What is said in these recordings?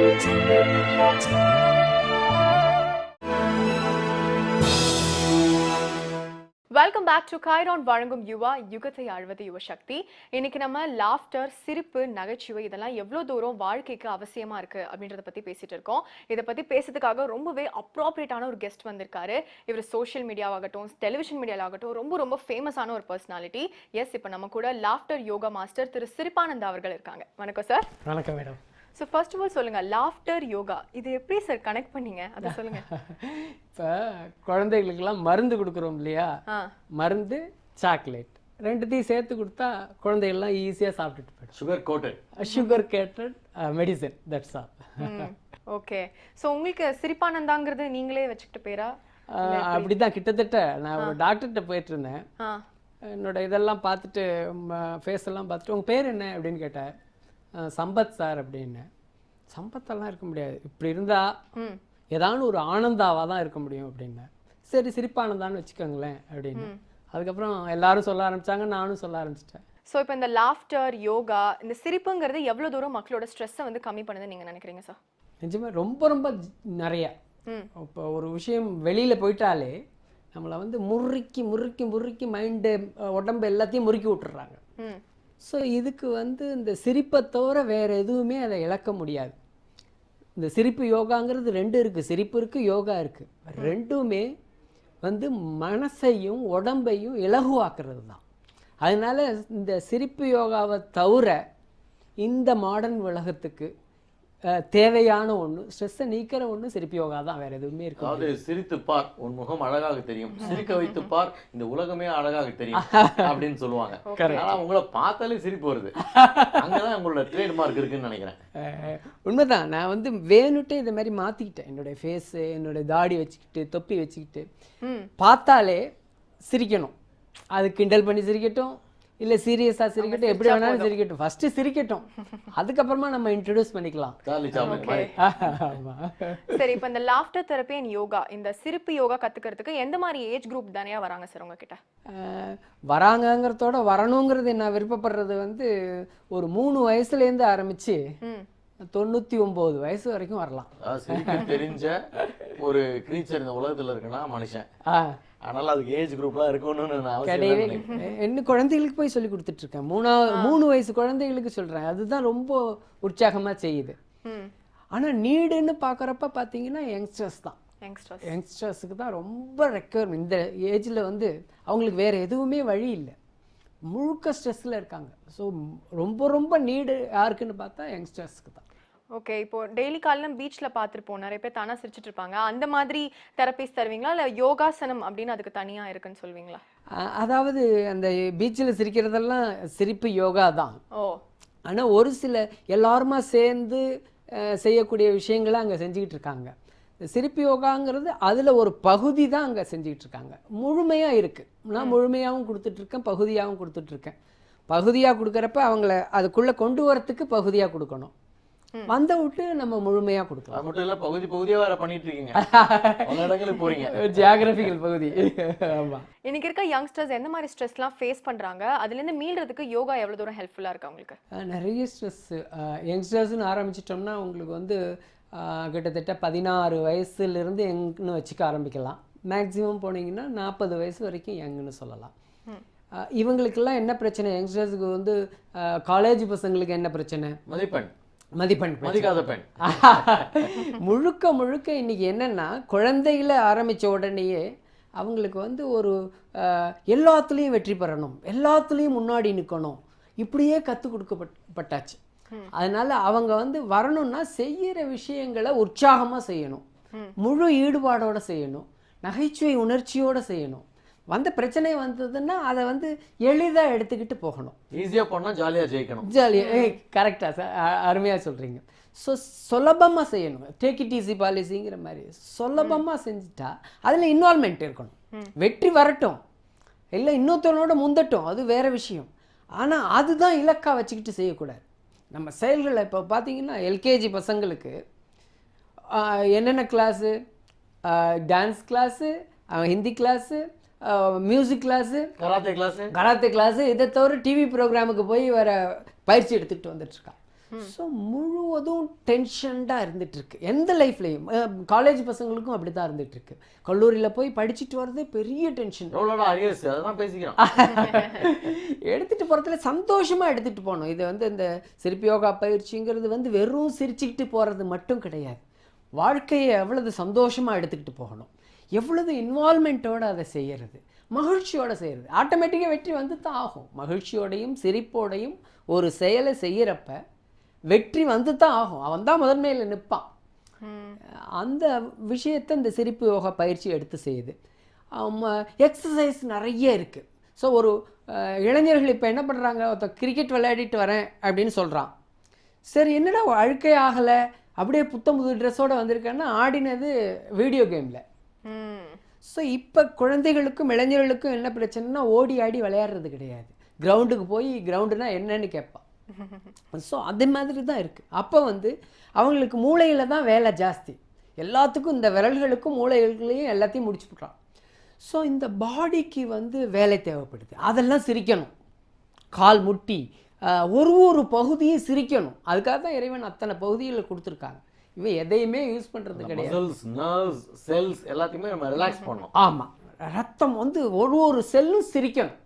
Welcome back to கைரான் வழங்கும் யுவா யுகத்தை ஆழ்வது யுவ சக்தி. இன்னைக்கு நம்ம லாஃப்டர், சிரிப்பு, நகைச்சுவை இதெல்லாம் எவ்வளோ தூரம் வாழ்க்கைக்கு அவசியமா இருக்கு அப்படின்றத பத்தி பேசிட்டு இருக்கோம். இதை பத்தி பேசுறதுக்காக ரொம்பவே அப்ராப்ரியேட்டான ஒரு கெஸ்ட் வந்திருக்காரு. இவர் சோஷியல் மீடியாவாகட்டும், டெலிவிஷன் மீடியாவாகட்டும் ரொம்ப ஃபேமஸான ஒரு பர்சனாலிட்டி. எஸ், இப்போ நம்ம கூட லாஃப்டர் யோகா மாஸ்டர் திரு சிரிப்பானந்தா அவர்கள் இருக்காங்க. வணக்கம் சார். வணக்கம் madam. So first of all சொல்லுங்க, லாஃப்டர் யோகா இது எப்படி சார் கனெக்ட் பண்ணீங்க, அதை சொல்லுங்க. இப்போ குழந்தைகளுக்கெல்லாம் மருந்து கொடுக்குறோம் இல்லையா, மருந்து சாக்லேட் ரெண்டுத்தையும் சேர்த்து கொடுத்தா குழந்தைகள்லாம் ஈஸியாக சாப்பிட்டுட்டு போய்டும். Sugar gated medicine, that's all. Okay. So உங்களுக்கு சிரிப்பானந்தாங்கிறது நீங்களே வச்சுக்கிட்ட பேரா? அப்படிதான் கிட்டத்தட்ட. நான் ஒரு டாக்டர்கிட்ட போயிட்டு இருந்தேன். என்னோட இதெல்லாம் பார்த்துட்டு, ஃபேஸ் எல்லாம் பார்த்துட்டு, உங்கள் பேர் என்ன அப்படின்னு கேட்டேன். சம்பத் சார் அப்படின்னு. சம்பத்தெல்லாம் இருக்க முடியாது, இப்படி இருந்தால் ஏதாவது ஒரு ஆனந்தாவாக தான் இருக்க முடியும் அப்படின்னு. சரி, சிரிப்பானந்தான்னு வச்சுக்கோங்களேன் அப்படின்னு. அதுக்கப்புறம் எல்லாரும் சொல்ல ஆரம்பித்தாங்க, நானும் சொல்ல ஆரம்பிச்சிட்டேன். ஸோ இப்போ இந்த லாஃப்டர், யோகா, இந்த சிரிப்புங்கிறது எவ்வளோ தூரம் மக்களோட ஸ்ட்ரெஸ்ஸை வந்து கம்மி பண்ணுதுன்னு நீங்கள் நினைக்கிறீங்க சார்? நிஜமாக ரொம்ப நிறைய. இப்போ ஒரு விஷயம் வெளியில் போயிட்டாலே நம்மளை வந்து முறுக்கி மைண்டு, உடம்பு எல்லாத்தையும் முறுக்கி விட்டுறாங்க. ஸோ இதுக்கு வந்து இந்த சிரிப்பை தவிர வேறு எதுவுமே அதை இழக்க முடியாது. இந்த சிரிப்பு யோகாங்கிறது ரெண்டு இருக்குது, சிரிப்பு இருக்குது, யோகா இருக்குது. ரெண்டுமே வந்து மனசையும் உடம்பையும் இலகுவாக்குறது தான். அதனால் இந்த சிரிப்பு யோகாவை தவிர இந்த மாடர்ன் உலகத்துக்கு தேவையான ஒன்று, ஸ்ட்ரெஸ்ஸை நீக்கிற ஒன்று சிரிப்பு யோகா தான், வேற எதுவுமே இருக்கு. அதாவது சிரித்து பார், உன் முகம் அழகாக தெரியும், சிரிக்க வைத்து பார், இந்த உலகமே அழகாக தெரியும் அப்படின்னு சொல்லுவாங்க. ஆனா உங்களை பார்த்தாலே சிரிப்பு வருது. அங்கதான் உங்களோட ட்ரேட் மார்க் இருக்குன்னு நினைக்கிறேன். உண்மைதான். நான் வந்து வேணுட்டே இந்த மாதிரி மாத்திக்கிட்டேன். என்னுடைய ஃபேஸு, என்னுடைய தாடி வச்சுக்கிட்டு, தொப்பி வச்சுக்கிட்டு பார்த்தாலே சிரிக்கணும். அது கிண்டல் பண்ணி சிரிக்கட்டும், இல்லை சீரியஸாக சிரிக்கட்டும், எப்படி வேணாலும் சிரிக்கட்டும். ஃபர்ஸ்ட் சிரிக்கட்டும், அதுக்கப்புறமா நம்ம இன்ட்ரடியூஸ் பண்ணிக்கலாம். சரி, இப்போ இந்த லாஃப்டர் தெரப்பி அண்ட் யோகா, இந்த சிரிப்பு யோகா கத்துக்கிறதுக்கு எந்த மாதிரி ஏஜ் குரூப் தானே வராங்க சார் உங்ககிட்ட? வராங்கிறதோட வரணுங்கிறது நான் விருப்பப்படுறது வந்து ஒரு 3 வயசுலேருந்து ஆரம்பிச்சு 99 வயசு வரைக்கும் வரலாம். தெரிஞ்ச ஒரு கிரீச்சர் இந்த உலகத்தில் இருக்குன்னா மனுஷன். அதனால அதுக்கு ஏஜ் குரூப்லாம் இருக்கணும்னு நான் கிடையவே என்ன குழந்தைகளுக்கு போய் சொல்லி கொடுத்துட்டு இருக்கேன். 3 வயசு குழந்தைகளுக்கு சொல்றேன். அதுதான் ரொம்ப உற்சாகமா செய்யுது. ஆனா நீடுன்னு பாக்குறப்ப பாத்தீங்கன்னா யங்ஸ்டர்ஸ் தான். யங்ஸ்டர்ஸுக்கு தான் ரொம்ப ரெக்யர்மெண்ட். இந்த ஏஜ்ல வந்து அவங்களுக்கு வேற எதுவுமே வழி இல்லை, முழுக்க ஸ்ட்ரெஸ்ல இருக்காங்க. ஸோ ரொம்ப நீடு யாருக்குன்னு பார்த்தா யங்ஸ்டர்ஸ்க்கு தான். ஓகே. இப்போ டெய்லி காலையில் பீச்சில் பார்த்துருப்போம், நிறைய பேர் தானாக சிரிச்சிட்டு இருப்பாங்க. அந்த மாதிரி தெரப்பிஸ் தருவீங்களா, இல்லை யோகாசனம் அப்படின்னு அதுக்கு தனியாக இருக்குன்னு சொல்வீங்களா? அதாவது அந்த பீச்சில் சிரிக்கிறதெல்லாம் சிரிப்பு யோகா தான். ஆனால் ஒரு சில எல்லாருமா சேர்ந்து செய்யக்கூடிய விஷயங்களை அங்கே செஞ்சுக்கிட்டு இருக்காங்க. சிரிப்பு யோகாங்கிறது அதில் ஒரு பகுதி தான் அங்கே செஞ்சுக்கிட்டு இருக்காங்க. முழுமையாக இருக்குது. நான் முழுமையாகவும் கொடுத்துட்ருக்கேன், பகுதியாகவும் கொடுத்துட்ருக்கேன். பகுதியாக கொடுக்குறப்ப அவங்கள அதுக்குள்ளே கொண்டு வரத்துக்கு பகுதியாக கொடுக்கணும், வந்த விட்டு நம்ம முழுமையா கொடுக்கலாம். அது மட்டும் இல்ல, பகுதியா வேற பண்ணிட்டு இருக்கீங்க, பல இடங்களுக்கு போறீங்க, ஜியோகிராபிக்கல் பகுதி. ஆமா. இன்னைக்கு இருக்க யங்ஸ்டர்ஸ் எந்த மாதிரி ஸ்ட்ரெஸ்லாம் ஃபேஸ் பண்றாங்க, அதுல இருந்து மீள்றதுக்கு யோகா எவ்வளவு தூரம் ஹெல்ப்ஃபுல்லா இருக்கு அவங்களுக்கு? நிறைய ஸ்ட்ரெஸ். யங்ஸ்டர்ஸ்னு ஆரம்பிச்சிட்டோம்னா உங்களுக்கு வந்து கிட்டத்தட்ட 16 வயசுலேருந்து யங்னு வச்சுக்க ஆரம்பிக்கலாம். மேக்ஸிமம் போனீங்கன்னா 40 வயசு வரைக்கும் யங்னு சொல்லலாம். இவங்களுக்கெல்லாம் என்ன பிரச்சனை? யங்ஸ்டர்ஸுக்கு வந்து காலேஜ் பசங்களுக்கு என்ன பிரச்சனை? மதிப்பெண் மதிக்காத பெண். முழுக்க இன்னைக்கு என்னன்னா, குழந்தைகளை ஆரம்பித்த உடனேயே அவங்களுக்கு வந்து ஒரு எல்லாத்துலேயும் வெற்றி பெறணும், எல்லாத்துலேயும் முன்னாடி நிற்கணும், இப்படியே கற்றுக் கொடுக்கப்பட்டாச்சு. அதனால அவங்க வந்து வரணும்னா செய்கிற விஷயங்களை உற்சாகமாக செய்யணும், முழு ஈடுபாடோடு செய்யணும், நகைச்சுவை உணர்ச்சியோடு செய்யணும். வந்த பிரச்சனை வந்ததுன்னா அதை வந்து எளிதாக எடுத்துக்கிட்டு போகணும். ஈஸியாக போனால் ஜாலியாக ஜெயிக்கணும். ஜாலியாக, கரெக்டாக சார், அருமையாக சொல்கிறீங்க. ஸோ சுலபமாக செய்யணும். டேக் இட் ஈஸி பாலிசிங்கிற மாதிரி சுலபமாக செஞ்சுட்டா அதில் இன்வால்மெண்ட் இருக்கணும். வெற்றி வரட்டும், இல்லை இன்னொருத்தவனோட முந்தட்டும், அது வேறு விஷயம். ஆனால் அதுதான் இலக்காக வச்சுக்கிட்டு செய்யக்கூடாது. நம்ம செயல்களை இப்போ பார்த்தீங்கன்னா எல்கேஜி பசங்களுக்கு என்னென்ன class, dance class, Hindi class, music class, karate class, இதை தவிர டிவி ப்ரோக்ராமுக்கு போய் வேறு பயிற்சி எடுத்துக்கிட்டு வந்துட்டுருக்கான். ஸோ முழுவதும் டென்ஷன்டாக இருந்துகிட்ருக்கு எந்த லைஃப்லையும். காலேஜ் பசங்களுக்கும் அப்படி தான் இருந்துகிட்ருக்கு. கல்லூரியில் போய் படிச்சுட்டு வரதே பெரிய டென்ஷன். அதெல்லாம் பேசிக்கிறோம். எடுத்துகிட்டு போகிறதுல சந்தோஷமாக எடுத்துகிட்டு போகணும். இது வந்து இந்த சிரிப்பு யோகா பயிற்சிங்கிறது வந்து வெறும் சிரிச்சுக்கிட்டு போகிறது மட்டும் கிடையாது. வாழ்க்கையை எவ்வளவு சந்தோஷமாக எடுத்துக்கிட்டு போகணும், எவ்வளவு இன்வால்மெண்ட்டோடு அதை செய்கிறது, மகிழ்ச்சியோடு செய்கிறது. ஆட்டோமேட்டிக்காக வெற்றி வந்து தான் ஆகும். மகிழ்ச்சியோடையும் சிரிப்போடையும் ஒரு செயலை செய்கிறப்ப வெற்றி வந்து தான் ஆகும். அவன் தான் முதன்மையில் நிற்பான். அந்த விஷயத்தை இந்த சிரிப்பு யோகா பயிற்சி எடுத்து செய்யுது. எக்ஸசைஸ் நிறைய இருக்குது. ஸோ ஒரு இளைஞர்கள் இப்போ என்ன பண்ணுறாங்க, ஒருத்தர் கிரிக்கெட் விளையாடிட்டு வரேன் அப்படின்னு சொல்கிறான். சரி என்னடா அழுக்கே ஆகலை, அப்படியே புத்தம் புது ட்ரெஸ்ஸோடு வந்திருக்கேன்னா ஆடினது வீடியோ கேமில். ஸோ இப்போ குழந்தைகளுக்கும் இளைஞர்களுக்கும் என்ன பிரச்சனைனா ஓடி ஆடி விளையாடுறது கிடையாது. கிரவுண்டுக்கு போய் கிரவுண்டுனா என்னன்னு கேட்பான். ஸோ அது மாதிரி தான் இருக்குது. அப்போ வந்து அவங்களுக்கு மூளையில் தான் வேலை ஜாஸ்தி. எல்லாத்துக்கும் இந்த விரல்களுக்கும் மூளைகளையும் எல்லாத்தையும் முடிச்சு விட்றான். ஸோ இந்த பாடிக்கு வந்து வேலை தேவைப்படுது. அதெல்லாம் சிரிக்கணும். கால் முட்டி ஒரு பகுதியும் சிரிக்கணும். அதுக்காக தான் இறைவன் அத்தனை பகுதியில் கொடுத்துருக்காங்க. இவன் எதையுமே யூஸ் பண்ணுறது கிடையாது. செல்ஸ் எல்லாத்தையுமே நம்ம ரிலாக்ஸ் பண்ணணும். ஆமாம், ரத்தம் வந்து ஒரு செல்லும் சிரிக்கணும்.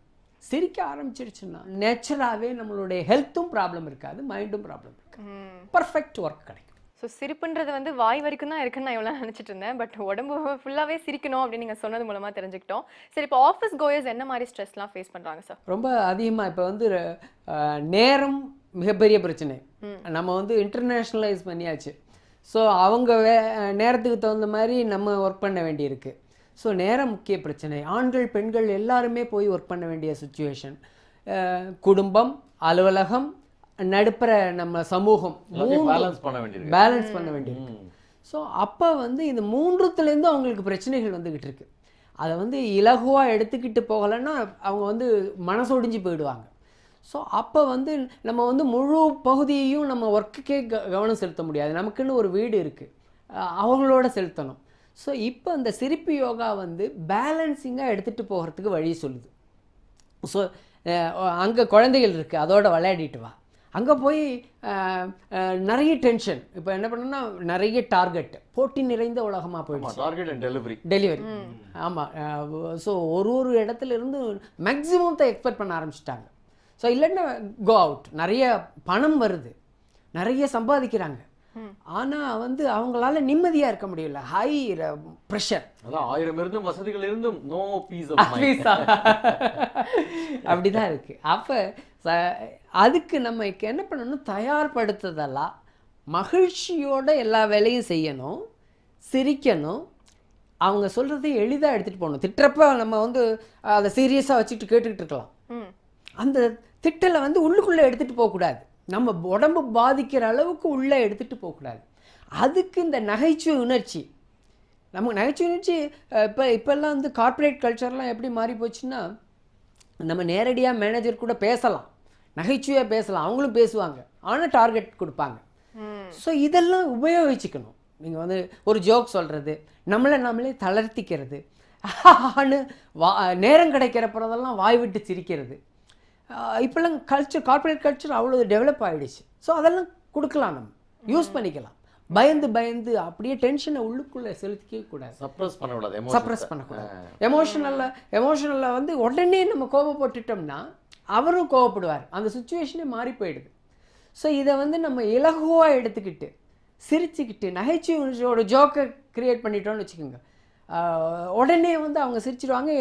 சிரிக்க ஆரம்பிச்சிருச்சுன்னா நேச்சராகவே நம்மளுடைய ஹெல்த்தும் ப்ராப்ளம் இருக்காது, மைண்டும் ப்ராப்ளம் இருக்காது, பர்ஃபெக்ட் ஒர்க் கிடைக்கும். ஸோ சிரிப்புன்றது வந்து வாய் வரைக்கும் தான் இருக்குன்னு நான் இவ்வளோ நினச்சிட்டு இருந்தேன். பட் உடம்பு ஃபுல்லாகவே சிரிக்கணும் அப்படின்னு நீங்கள் சொன்னது மூலமாக தெரிஞ்சுக்கிட்டோம். சரி, இப்போ ஆஃபீஸ் கோயர்ஸ் என்ன மாதிரி ஸ்ட்ரெஸ்லாம் ஃபேஸ் பண்ணுறாங்க சார்? ரொம்ப அதிகமாக இப்போ வந்து நேரம் மிகப்பெரிய பிரச்சனை. நம்ம வந்து இன்டர்நேஷ்னலைஸ் பண்ணியாச்சு. ஸோ அவங்க நேரத்துக்கு தகுந்த மாதிரி நம்ம ஒர்க் பண்ண வேண்டியிருக்கு. ஸோ நேரம் முக்கிய பிரச்சனை. ஆண்கள் பெண்கள் எல்லாருமே போய் ஒர்க் பண்ண வேண்டிய சுச்சுவேஷன். குடும்பம், அலுவலகம், நடுப்புற நம்ம சமூகம் பேலன்ஸ் பண்ண வேண்டியிருக்கு. ஸோ அப்போ வந்து இந்த மூன்றுத்துலேருந்து அவங்களுக்கு பிரச்சனைகள் வந்துக்கிட்டு இருக்கு. அதை வந்து இலகுவாக எடுத்துக்கிட்டு போகலைன்னா அவங்க வந்து மனசொடிஞ்சு போயிடுவாங்க. ஸோ அப்போ வந்து நம்ம வந்து முழு பகுதியையும் நம்ம ஒர்க்குக்கே கவனம் செலுத்த முடியாது. நமக்குன்னு ஒரு வீடு இருக்குது, அவங்களோட செலுத்தணும். ஸோ இப்போ இந்த சிரிப்பு யோகா வந்து பேலன்சிங்காக எடுத்துகிட்டு போகிறதுக்கு வழி சொல்லுது. ஸோ அங்கே குழந்தைகள் இருக்குது, அதோட விளையாடிட்டு வா. அங்கே போய் நிறைய டென்ஷன். இப்போ என்ன பண்ணணும்னா நிறைய டார்கெட், போட்டி நிறைந்த உலகமாக போயிடுச்சு. Target and delivery. ஆமாம். ஸோ ஒரு இடத்துல இருந்து மேக்ஸிமத்தை எக்ஸ்பெக்ட் பண்ண ஆரம்பிச்சிட்டாங்க. ஸோ இல்லைன்னா கோ அவுட், நிறைய பணம் வருது, நிறைய சம்பாதிக்கிறாங்க. ஆனால் வந்து அவங்களால நிம்மதியாக இருக்க முடியல. High pressure. அதான் 1000 இருந்தும் வசதிகள் இருந்தும் நோ பீஸ் அப்படி தான் இருக்குது. அப்போ அதுக்கு நம்ம என்ன பண்ணணும், தயார்படுத்துதெல்லாம் மகிழ்ச்சியோட எல்லா வேலையும் செய்யணும், சிரிக்கணும், அவங்க சொல்கிறதை எளிதாக எடுத்துகிட்டு போகணும். திட்டுறப்ப நம்ம வந்து அதை சீரியஸாக வச்சுக்கிட்டு கேட்டுக்கிட்டு இருக்கலாம். அந்த திட்டலை வந்து உள்ளுக்குள்ளே எடுத்துகிட்டு போகக்கூடாது. நம்ம உடம்பு பாதிக்கிற அளவுக்கு உள்ளே எடுத்துகிட்டு போகக்கூடாது. அதுக்கு இந்த நகைச்சுவை உணர்ச்சி, நமக்கு நகைச்சுவை உணர்ச்சி இப்போல்லாம் வந்து கார்ப்பரேட் கல்ச்சர்லாம் எப்படி மாறி போச்சுன்னா, நம்ம நேரடியாக மேனேஜர் கூட பேசலாம், நகைச்சுவையாக பேசலாம், அவங்களும் பேசுவாங்க, ஆனால் டார்கெட் கொடுப்பாங்க. ஸோ இதெல்லாம் உபயோகிச்சுக்கணும். நீங்கள் வந்து ஒரு ஜோக் சொல்கிறது, நம்மளே தளர்த்திக்கிறது, நேரம் கிடைக்கிறப்பறதெல்லாம் வாய் விட்டு சிரிக்கிறது. இப்போல்லாம் கார்ப்பரேட் கல்ச்சர் அவ்வளோ டெவலப் ஆகிடுச்சு. ஸோ அதெல்லாம் கொடுக்கலாம், நம்ம யூஸ் பண்ணிக்கலாம். பயந்து அப்படியே டென்ஷனை உள்ளுக்குள்ளே செலுத்திக்கவே கூடாது, சப்ரஸ் பண்ணக்கூடாது. எமோஷனலில் வந்து உடனே நம்ம கோபப்பட்டுட்டோம்னா அவரும் கோபப்படுவார், அந்த சுச்சுவேஷனே மாறி போயிடுது. ஸோ இதை வந்து நம்ம இலகுவாக எடுத்துக்கிட்டு சிரிச்சுக்கிட்டு நகைச்சுவையோட ஜோக்கை க்ரியேட் பண்ணிட்டோன்னு வச்சுக்கோங்க, உடனே வந்து அவங்க சிரிச்சிடுவாங்க,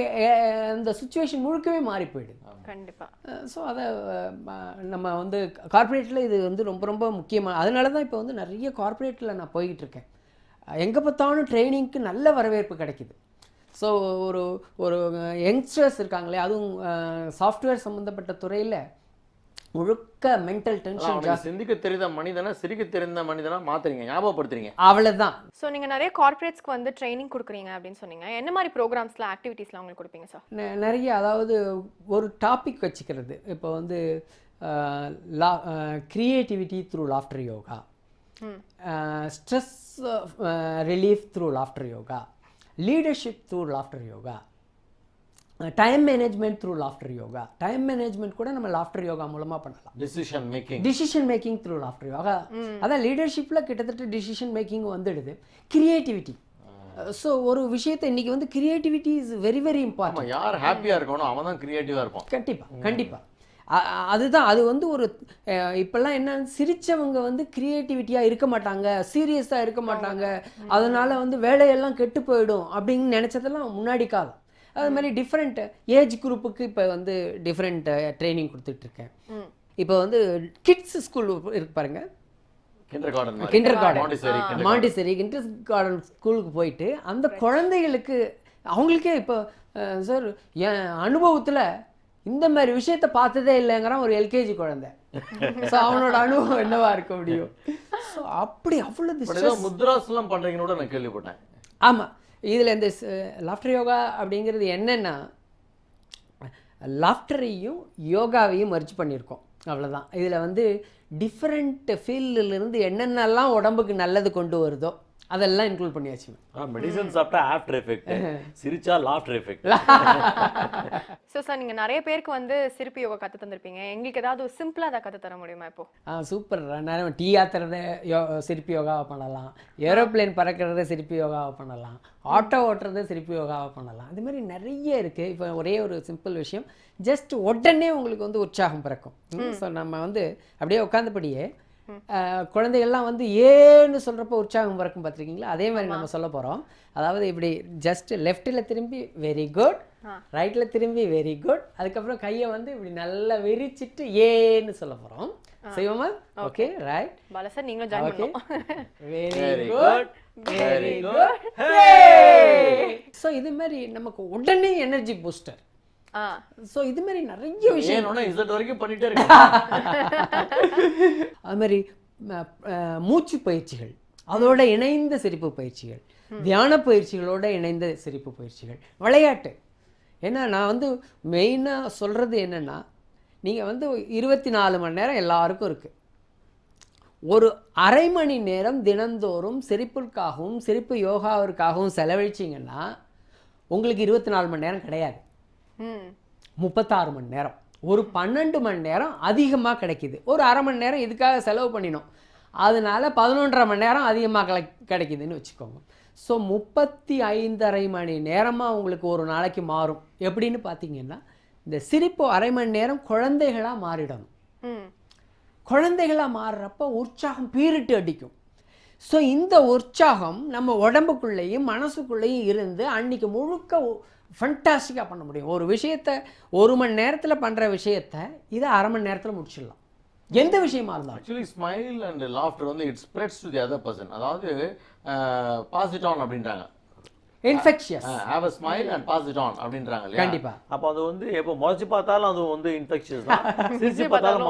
அந்த சுச்சுவேஷன் முழுக்கவே மாறி போயிடுது. கண்டிப்பாக. ஸோ அதை நம்ம வந்து கார்ப்பரேட்டில் இது வந்து ரொம்ப முக்கியமாக. அதனால தான் இப்போ வந்து நிறைய கார்ப்பரேட்டில் நான் போய்கிட்டு இருக்கேன். எங்கே பார்த்தாலும் ட்ரைனிங்க்கு நல்ல வரவேற்பு கிடைக்குது. ஸோ ஒரு யங்ஸ்டர்ஸ் இருக்காங்களே, அதுவும் சாஃப்ட்வேர் சம்மந்தப்பட்ட துறையில் முழுக்க மென்டல் டென்ஷன் ஜாஸ்தி. சிந்திக்க தெரிந்த மனிதனா சிரிக்க தெரிந்த மனிதனா மாத்துறீங்க, ஞாபகப்படுத்துறீங்க, அவ்வளவுதான். ஸோ நீங்க நிறைய கார்ப்பரேட்ஸ்க்கு வந்து ட்ரைனிங் கொடுக்குறீங்க அப்படின்னு சொன்னீங்க. என்ன மாதிரி ப்ரோக்ராம்ஸ்லாம் ஆக்டிவிட்டீஸ்லாம் உங்களுக்கு கொடுப்பீங்க சார்? நிறைய, அதாவது ஒரு டாபிக் வச்சுக்கிறது. இப்போ வந்து creativity through laughter yoga, stress relief through laughter yoga, leadership through laughter yoga, time management through laughter yoga. Time management கூட நம்ம லாஃப்டர் யோகா மூலமாக பண்ணலாம். Decision making through laughter yoga. அதான் லீடர்ஷிப்பில் கிட்டத்தட்ட டிசிஷன் மேக்கிங் வந்துடுது. கிரியேட்டிவிட்டி. ஸோ ஒரு விஷயத்தை இன்னைக்கு வந்து creativity is very very important. யார் ஹாப்பியாக இருக்கணும் அவன் தான் கிரியேட்டிவாக இருப்பான். கண்டிப்பாக அதுதான். அது வந்து ஒரு இப்போல்லாம் என்ன, சிரித்தவங்க வந்து க்ரியேட்டிவிட்டியாக இருக்க மாட்டாங்க, சீரியஸாக இருக்க மாட்டாங்க, அதனால் வந்து வேலையெல்லாம் கெட்டு போயிடும் அப்படின்னு நினச்சதெல்லாம் முன்னாடி காலம். அது மாதிரி டிஃப்ரெண்ட் ஏஜ் குரூப்புக்கு இப்போ வந்து டிஃப்ரெண்ட் ட்ரைனிங் கொடுத்துட்ருக்கேன். இப்போ வந்து கிட்ஸ் ஸ்கூல் இருக்கு பாருங்க, kinder garden, Montessori kinder garden ஸ்கூலுக்கு போயிட்டு அந்த குழந்தைகளுக்கு அவங்களுக்கே இப்போ சார் என் அனுபவத்தில் இந்த மாதிரி விஷயத்த பார்த்ததே இல்லைங்கிறான் ஒரு எல்கேஜி குழந்தை. ஸோ அவனோட அனுபவம் என்னவா இருக்க முடியும்? ஸோ அப்படி அவ்வளோ முத்ராஸ்லாம் பண்ணுறீங்கன்னு நான் கேள்விப்பட்டேன். ஆமாம், இதில் இந்த லாஃப்டர் யோகா அப்படிங்கிறது என்னென்னா, லாஃப்டரையும் யோகாவையும் மர்ஜ் பண்ணியிருக்கோம், அவ்வளோதான். இதில் வந்து டிஃப்ரெண்ட் ஃபீல்டிலிருந்து என்னென்னலாம் உடம்புக்கு நல்லது கொண்டு வருதோ அதெல்லாம் இன்க்ளூட் பண்ணியாச்சு. மெடிசன் சாப்பிட்டா ஆஃப்டர் எஃபெக்ட், சிரிச்சா லாஃப்டர் எஃபெக்ட். ஸோ சார், நீங்கள் நிறைய பேருக்கு வந்து சிரிப்பு யோகா கற்று தந்திருப்பீங்க. எங்களுக்கு ஏதாவது ஒரு சிம்பிளாக அதை கற்று தர முடியுமா இப்போ? சூப்பர். நேரம் டீ ஆத்துறத சிரிப்பு யோகாவை பண்ணலாம், ஏரோப்ளேன் பறக்கிறத சிரிப்பு யோகாவை பண்ணலாம், ஆட்டோ ஓட்டுறத சிரிப்பு யோகாவை பண்ணலாம். இது மாதிரி நிறைய இருக்குது. இப்போ ஒரே ஒரு சிம்பிள் விஷயம், ஜஸ்ட் உடனே உங்களுக்கு வந்து உற்சாகம் பிறக்கும். ஸோ நம்ம வந்து அப்படியே உட்காந்தபடியே குழந்தைகள்லாம் வந்து ஏன்னு சொல்கிறப்போ உற்சாகம் பிறக்கும் பார்த்துருக்கீங்களா? அதே மாதிரி நம்ம சொல்ல போகிறோம். அதாவது இப்படி ஜஸ்ட் லெஃப்டில் திரும்பி வெரி குட், ரைட்டில் திரும்பி வெரி குட், அதுக்கப்புறம் கையை வந்து இப்படி நல்லா விரிச்சிட்டு ஏன்னு சொல்ல போகிறோம். செய்வோமா? Okay, right. பாலா சார், நீங்களும் ஜாயின் பண்ணுங்க. Very good, very good. So இது மாதிரி நமக்கு உடனே எனர்ஜி பூஸ்டர். ஸோ இது மாதிரி நிறைய விஷயம் வரைக்கும் பண்ணிட்டே இருக்கு. அது மாதிரி மூச்சு பயிற்சிகள், அதோட இணைந்த சிரிப்பு பயிற்சிகள், தியான பயிற்சிகளோட இணைந்த சிரிப்பு பயிற்சிகள், விளையாட்டு. ஏன்னா நான் வந்து மெயினாக சொல்கிறது என்னென்னா, நீங்கள் வந்து 24 மணி நேரம் எல்லாருக்கும் இருக்குது. ஒரு அரை மணி நேரம் தினந்தோறும் சிரிப்புக்காகவும் சிரிப்பு யோகாவிற்காகவும் செலவழிச்சிங்கன்னா உங்களுக்கு 24 மணி நேரம் கிடையாது, 36 மணி நேரம். ஒரு 12 மணி நேரம் அதிகமாக கிடைக்கிது. ஒரு அரை மணி நேரம் இதுக்காக செலவு பண்ணினோம், அதனால 11.5 மணி நேரம் அதிகமாக கிடைக்குதுன்னு வச்சுக்கோங்க. ஸோ 35.5 மணி நேரமாக உங்களுக்கு ஒரு நாளைக்கு மாறும். எப்படின்னு பார்த்தீங்கன்னா, இந்த சிரிப்பு அரை மணி நேரம் குழந்தைகளாக மாறிடணும். குழந்தைகளாக மாறுறப்ப உற்சாகம் பீரிட்டு அடிக்கும். ஸோ இந்த உற்சாகம் நம்ம உடம்புக்குள்ளேயும் மனசுக்குள்ளேயும் இருந்து அன்னைக்கு முழுக்க ஃபண்டாஸ்டிக்காக பண்ண முடியும். ஒரு விஷயத்தை 1 மணி நேரத்தில் பண்ணுற விஷயத்தை இதை அரை மணி நேரத்தில் முடிச்சிடலாம், எந்த விஷயமா இருந்தாலும். ஆக்சுவலி ஸ்மைல் அண்ட் லாஃப்டர் வந்து it spreads to the other person. அதாவது பாஸ் இட் ஆன் அப்படின்றாங்க. Infectious, have a smile and pass it on அப்படின்றாங்க இல்லையா? கண்டிப்பா. அப்போ அது வந்து எப்போ முறைச்சு பார்த்தாலும் அது வந்து இன்ஃபெக்ஷியஸ் தான், சிரிச்சு பார்த்தாலும்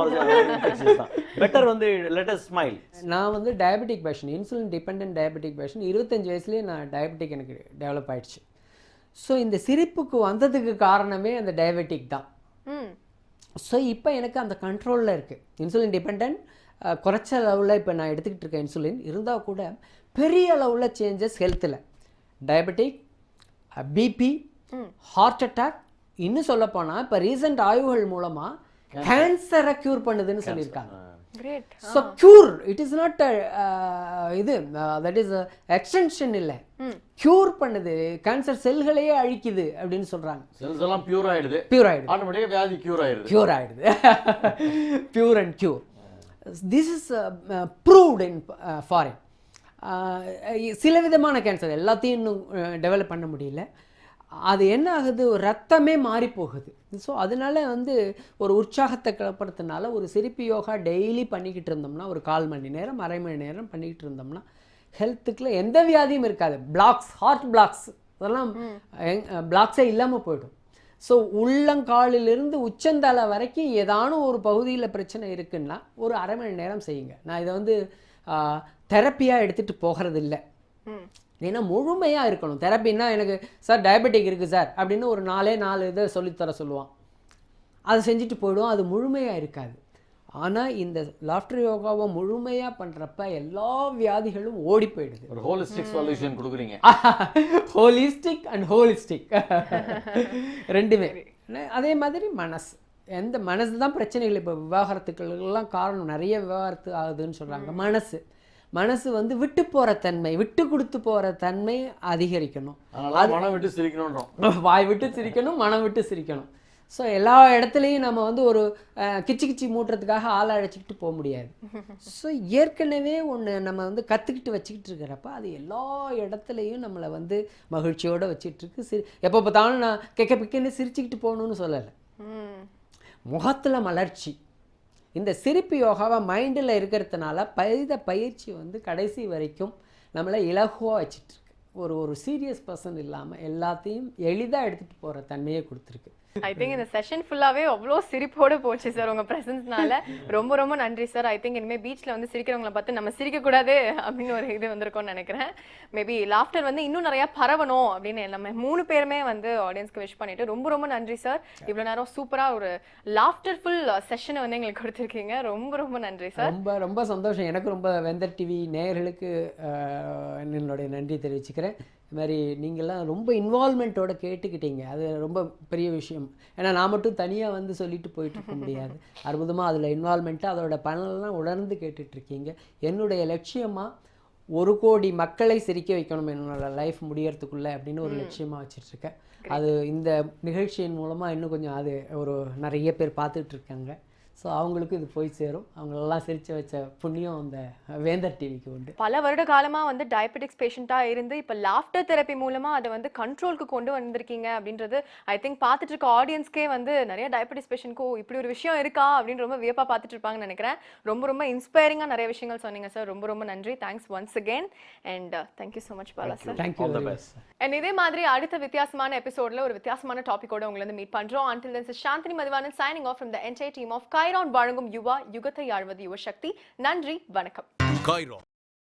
இன்ஃபெக்ஷியஸ் தான். பெட்டர் வந்து லெட் அஸ் ஸ்மைல். நான் வந்து diabetic patient, insulin dependent diabetic patient. 25 வயசுலேயே நான் டயபெட்டிக் எனக்கு டெவலப் ஆயிடுச்சு. ஸோ இந்த சிரிப்புக்கு வந்ததுக்கு காரணமே அந்த டயபெட்டிக் தான். ஸோ இப்போ எனக்கு அந்த கண்ட்ரோலில் இருக்குது. இன்சுலின் டிபெண்ட் குறைச்ச அளவில் இப்போ நான் எடுத்துக்கிட்டு இருக்கேன் இன்சுலின். இருந்தால் கூட பெரிய அளவில் சேஞ்சஸ் ஹெல்த்தில், டயபெட்டிக், பிபி, ஹார்ட் அட்டாக், இன்னும் சொல்லப்போனால் இப்போ ரீசெண்ட் ஆய்வுகள் மூலமாக கேன்சரை க்யூர் பண்ணுதுன்னு சொல்லியிருக்காங்க. So cure, it is not இது தட் இஸ் எக்ஸ்டென்ஷன் இல்லை, க்யூர் பண்ணுது, கேன்சர் செல்களையே அழிக்குது அப்படின்னு சொல்கிறாங்க. செல்ஸ் எல்லாம் பியூர் ஆயிடுது, ஆட்டோமேட்டிக்காக வியாதி க்யூர் ஆயிடுது. Pure and cure. This is proved in foreign. சில விதமான கேன்சர் எல்லாத்தையும் இன்னும் டெவலப் பண்ண முடியல. அது என்ன ஆகுது, ரத்தமே மாறி போகுது. ஸோ அதனால வந்து ஒரு உற்சாகத்தை கிளப்புறதுனால ஒரு சிரிப்பு யோகா டெய்லி பண்ணிக்கிட்டு இருந்தோம்னா, ஒரு 1/4 மணி நேரம் அரை மணி நேரம் பண்ணிக்கிட்டு இருந்தோம்னா ஹெல்த்துக்குள்ள எந்த வியாதியும் இருக்காது. பிளாக்ஸ், ஹார்ட் பிளாக்ஸ், அதெல்லாம் பிளாக்ஸே இல்லாமல் போயிடும். ஸோ உள்ளங்காலிலிருந்து உச்சந்தலை வரைக்கும் ஏதானும் ஒரு பகுதியில் பிரச்சனை இருக்குன்னா ஒரு அரை மணி நேரம் செய்யுங்க. நான் இதை வந்து தெரப்பியாக எடுத்துகிட்டு போகிறது இல்லை. ஏன்னா முழுமையாக இருக்கணும். தெரப்பின்னா எனக்கு சார் டயபெட்டிக் இருக்குது சார் அப்படின்னு ஒரு 4 இதை சொல்லித்தர சொல்லுவான், அதை செஞ்சுட்டு போயிடுவோம், அது முழுமையாக இருக்காது. ஆனால் இந்த லாஃப்டர் யோகாவை முழுமையாக பண்ணுறப்ப எல்லா வியாதிகளும் ஓடி போயிடுது. ஒரு ஹோலிஸ்டிக் சொல்யூஷன் கொடுக்குறீங்க. ஹோலிஸ்டிக் அண்ட் ஹோலிஸ்டிக் ரெண்டுமே. அதே மாதிரி மனசு, எந்த மனசு தான் பிரச்சனைகள். இப்போ விவாகரத்துக்கெல்லாம் காரணம், நிறைய விவாகரத்து ஆகுதுன்னு சொல்கிறாங்க. மனசு வந்து விட்டு போகிற தன்மை, விட்டு கொடுத்து போகிற தன்மை அதிகரிக்கணும். அதனால மனம் விட்டு சிரிக்கணுன்றோம். வாய் விட்டு சிரிக்கணும், மனம் விட்டு சிரிக்கணும். ஸோ எல்லா இடத்துலையும் நம்ம வந்து ஒரு கிச்சி மூட்டுறதுக்காக ஆளை அழைச்சிக்கிட்டு போக முடியாது. ஸோ ஏற்கனவே ஒன்று நம்ம வந்து கற்றுக்கிட்டு வச்சுக்கிட்டு இருக்கிறப்ப அது எல்லா இடத்துலையும் நம்மளை வந்து மகிழ்ச்சியோடு வச்சிட்ருக்கு. எப்போ பார்த்தாலும் நான் கெக்க பிக்கன்னு சிரிச்சுக்கிட்டு போகணுன்னு சொல்லலை. முகத்தில் மலர்ச்சி. இந்த சிரிப்பு யோகாவை மைண்டில் இருக்கிறதுனால பயிற்சி வந்து கடைசி வரைக்கும் நம்மளை இலகுவாக வச்சிட்ருக்கு. ஒரு சீரியஸ் பர்சன் இல்லாமல் எல்லாத்தையும் எளிதாக எடுத்துகிட்டு போகிற தன்மையை கொடுத்துருக்கு. ஐ திங்க் இந்த செஷன் ஃபுல்லாவே அவ்வளோ சிரிப்போட போச்சு சார் உங்க பிரசன்ஸ்னால. ரொம்ப ரொம்ப நன்றி சார். ஐ திங்க் இனிமேல் பீச்ல வந்து சிரிக்கிறவங்களை பார்த்து நம்ம சிரிக்கக்கூடாது அப்படின்னு ஒரு இது வந்திருக்கும்னு நினைக்கிறேன். மேபி லாஃப்டர் வந்து இன்னும் நிறைய பரவணும் அப்படின்னு நம்ம 3 பேருமே வந்து ஆடியன்ஸ்க்கு விஷ் பண்ணிட்டு ரொம்ப ரொம்ப நன்றி சார். இவ்வளோ நேரம் சூப்பராக ஒரு லாஃப்டர் ஃபுல் செஷனை வந்து எங்களுக்கு கொடுத்துருக்கீங்க. ரொம்ப ரொம்ப நன்றி சார். ரொம்ப ரொம்ப சந்தோஷம். எனக்கு ரொம்ப வெந்தர் டிவி நேயர்களுக்கு என்னுடைய நன்றி தெரிவிச்சுக்கிறேன். இது மாதிரி நீங்கள்லாம் ரொம்ப இன்வால்மெண்ட்டோட கேட்டுக்கிட்டீங்க, அது ரொம்ப பெரிய விஷயம். ஏன்னா நான் மட்டும் தனியாக வந்து சொல்லிட்டு போயிட்டு இருக்க முடியாது. அற்புதமாக அதில் இன்வால்மெண்ட்டாக அதோட பலனெல்லாம் உணர்ந்து கேட்டுட்ருக்கீங்க. என்னுடைய லட்சியமாக 1 கோடி மக்களை சிரிக்க வைக்கணும் என்னோட லைஃப் முடியறதுக்குள்ளே அப்படின்னு ஒரு லட்சியமாக வச்சிட்ருக்கேன். அது இந்த நிகழ்ச்சியின் மூலமாக இன்னும் கொஞ்சம் அது ஒரு நிறைய பேர் பார்த்துட்ருக்காங்க. ஸோ அவங்களுக்கு இது போய் சேரும். அவங்களெல்லாம் சிரிச்சு வச்ச புண்ணியம் அந்த வேந்தர் டிவிக்கு உண்டு. பல வருட காலமாக வந்து டயபெட்டிக்ஸ் பேஷண்ட்டாக இருந்து இப்போ லாஃப்டர் தெரப்பி மூலமாக அதை வந்து கண்ட்ரோலுக்கு கொண்டு வந்திருக்கீங்க அப்படின்றது ஐ திங்க் பார்த்துட்டு இருக்க ஆடியன்ஸ்க்கே வந்து நிறைய டயபெட்டிக்ஸ் பேஷண்ட்க்கோ இப்படி ஒரு விஷயம் இருக்கா அப்படின்னு ரொம்ப வியப்பாக பார்த்துட்டு இருப்பாங்கன்னு நினைக்கிறேன். ரொம்ப ரொம்ப இன்ஸ்பைரிங்காக நிறைய விஷயங்கள் சொன்னீங்க சார். ரொம்ப ரொம்ப நன்றி. Thanks once again and thank you so much Bala sir. Thank you. And இதே மாதிரி அடுத்த வித்தியாசமான எபிசோட்ல ஒரு வித்தியாசமான டாபிக்கோட உங்களை வந்து மீட் பண்றோம். Until then, this is Shanthini Madhivanan signing off from the entire team of Chiron வழங்கும் யுவா யுகத்தை ஆழ்வது யுவசக்தி. நன்றி, வணக்கம்.